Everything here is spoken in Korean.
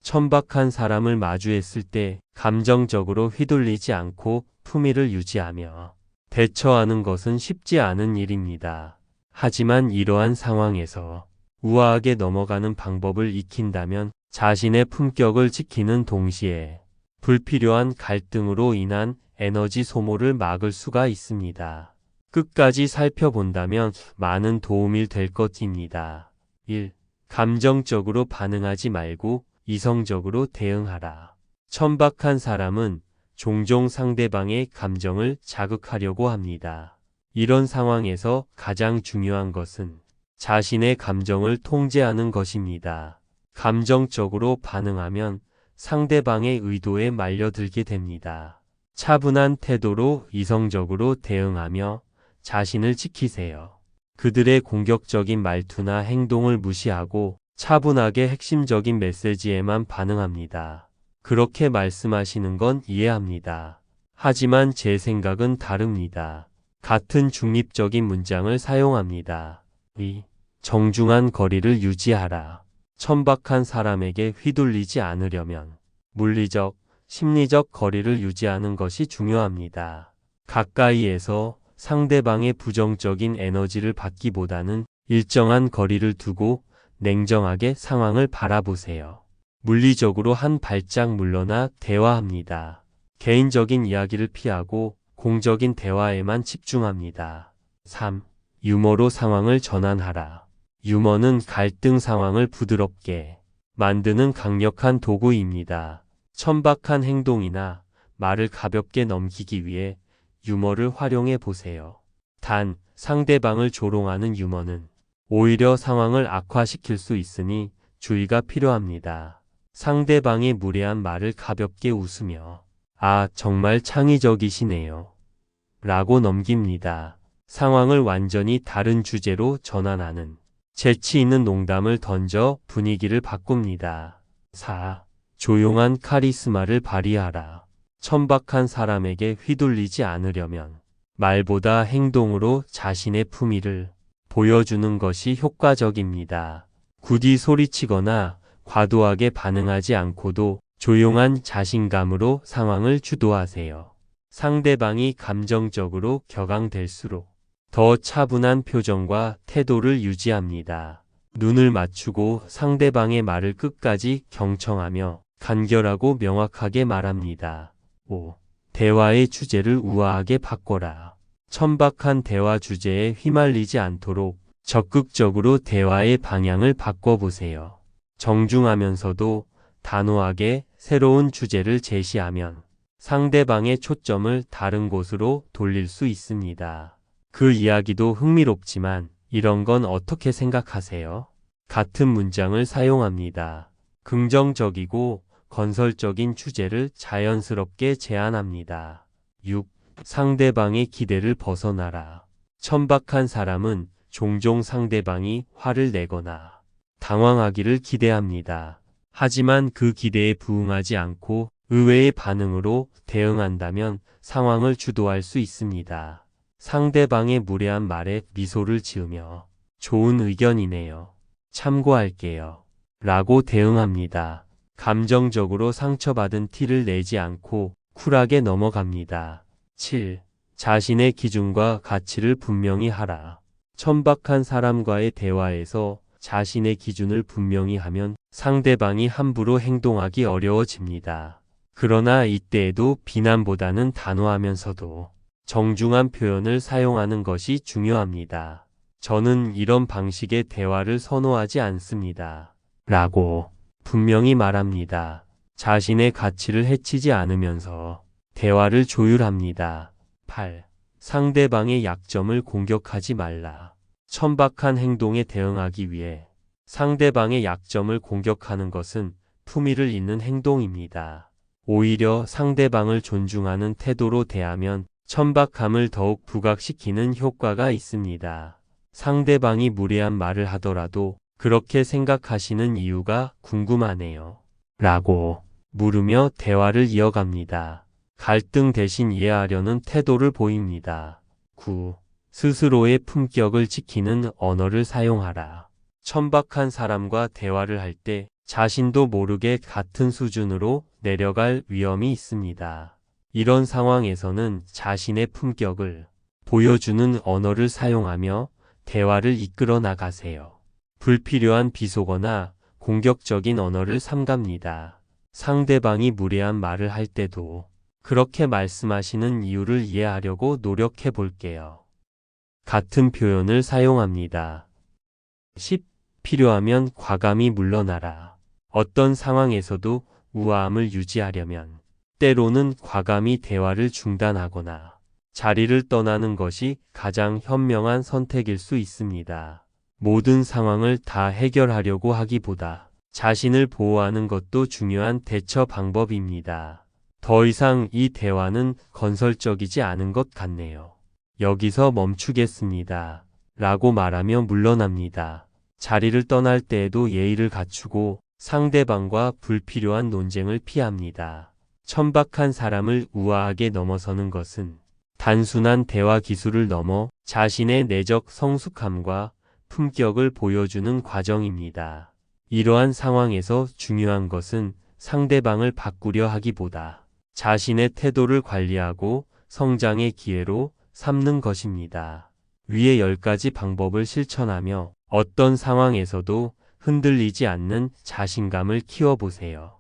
천박한 사람을 마주했을 때 감정적으로 휘둘리지 않고 품위를 유지하며 대처하는 것은 쉽지 않은 일입니다. 하지만 이러한 상황에서 우아하게 넘어가는 방법을 익힌다면 자신의 품격을 지키는 동시에 불필요한 갈등으로 인한 에너지 소모를 막을 수가 있습니다. 끝까지 살펴본다면 많은 도움이 될 것입니다. 1. 감정적으로 반응하지 말고 이성적으로 대응하라. 천박한 사람은 종종 상대방의 감정을 자극하려고 합니다. 이런 상황에서 가장 중요한 것은 자신의 감정을 통제하는 것입니다. 감정적으로 반응하면 상대방의 의도에 말려들게 됩니다. 차분한 태도로 이성적으로 대응하며 자신을 지키세요. 그들의 공격적인 말투나 행동을 무시하고 차분하게 핵심적인 메시지에만 반응합니다. 그렇게 말씀하시는 건 이해합니다. 하지만 제 생각은 다릅니다. 같은 중립적인 문장을 사용합니다. 2. 정중한 거리를 유지하라. 천박한 사람에게 휘둘리지 않으려면 물리적, 심리적 거리를 유지하는 것이 중요합니다. 가까이에서 상대방의 부정적인 에너지를 받기보다는 일정한 거리를 두고 냉정하게 상황을 바라보세요. 물리적으로 한 발짝 물러나 대화합니다. 개인적인 이야기를 피하고 공적인 대화에만 집중합니다. 3. 유머로 상황을 전환하라. 유머는 갈등 상황을 부드럽게 만드는 강력한 도구입니다. 천박한 행동이나 말을 가볍게 넘기기 위해 유머를 활용해 보세요. 단, 상대방을 조롱하는 유머는 오히려 상황을 악화시킬 수 있으니 주의가 필요합니다. 상대방의 무례한 말을 가볍게 웃으며 아, 정말 창의적이시네요. 라고 넘깁니다. 상황을 완전히 다른 주제로 전환하는 재치 있는 농담을 던져 분위기를 바꿉니다. 4. 조용한 카리스마를 발휘하라. 천박한 사람에게 휘둘리지 않으려면 말보다 행동으로 자신의 품위를 보여주는 것이 효과적입니다. 굳이 소리치거나 과도하게 반응하지 않고도 조용한 자신감으로 상황을 주도하세요. 상대방이 감정적으로 격앙될수록 더 차분한 표정과 태도를 유지합니다. 눈을 맞추고 상대방의 말을 끝까지 경청하며 간결하고 명확하게 말합니다. 5. 대화의 주제를 우아하게 바꿔라. 천박한 대화 주제에 휘말리지 않도록 적극적으로 대화의 방향을 바꿔보세요. 정중하면서도 단호하게 새로운 주제를 제시하면 상대방의 초점을 다른 곳으로 돌릴 수 있습니다. 그 이야기도 흥미롭지만 이런 건 어떻게 생각하세요? 같은 문장을 사용합니다. 긍정적이고 건설적인 주제를 자연스럽게 제안합니다. 6. 상대방의 기대를 벗어나라. 천박한 사람은 종종 상대방이 화를 내거나 당황하기를 기대합니다. 하지만 그 기대에 부응하지 않고 의외의 반응으로 대응한다면 상황을 주도할 수 있습니다. 상대방의 무례한 말에 미소를 지으며 좋은 의견이네요. 참고할게요. 라고 대응합니다. 감정적으로 상처받은 티를 내지 않고 쿨하게 넘어갑니다. 7. 자신의 기준과 가치를 분명히 하라. 천박한 사람과의 대화에서 자신의 기준을 분명히 하면 상대방이 함부로 행동하기 어려워집니다. 그러나 이때에도 비난보다는 단호하면서도 정중한 표현을 사용하는 것이 중요합니다. 저는 이런 방식의 대화를 선호하지 않습니다. 라고 분명히 말합니다. 자신의 가치를 해치지 않으면서 대화를 조율합니다. 8. 상대방의 약점을 공격하지 말라. 천박한 행동에 대응하기 위해 상대방의 약점을 공격하는 것은 품위를 잇는 행동입니다. 오히려 상대방을 존중하는 태도로 대하면 천박함을 더욱 부각시키는 효과가 있습니다. 상대방이 무례한 말을 하더라도 그렇게 생각하시는 이유가 궁금하네요. 라고 물으며 대화를 이어갑니다. 갈등 대신 이해하려는 태도를 보입니다. 9. 스스로의 품격을 지키는 언어를 사용하라. 천박한 사람과 대화를 할 때 자신도 모르게 같은 수준으로 내려갈 위험이 있습니다. 이런 상황에서는 자신의 품격을 보여주는 언어를 사용하며 대화를 이끌어 나가세요. 불필요한 비속어나 공격적인 언어를 삼갑니다. 상대방이 무례한 말을 할 때도 그렇게 말씀하시는 이유를 이해하려고 노력해 볼게요. 같은 표현을 사용합니다. 10. 필요하면 과감히 물러나라. 어떤 상황에서도 우아함을 유지하려면 때로는 과감히 대화를 중단하거나 자리를 떠나는 것이 가장 현명한 선택일 수 있습니다. 모든 상황을 다 해결하려고 하기보다 자신을 보호하는 것도 중요한 대처 방법입니다. 더 이상 이 대화는 건설적이지 않은 것 같네요. 여기서 멈추겠습니다. 라고 말하며 물러납니다. 자리를 떠날 때에도 예의를 갖추고 상대방과 불필요한 논쟁을 피합니다. 천박한 사람을 우아하게 넘어서는 것은 단순한 대화 기술을 넘어 자신의 내적 성숙함과 품격을 보여주는 과정입니다. 이러한 상황에서 중요한 것은 상대방을 바꾸려 하기보다 자신의 태도를 관리하고 성장의 기회로 삼는 것입니다. 위의 10가지 방법을 실천하며 어떤 상황에서도 흔들리지 않는 자신감을 키워보세요.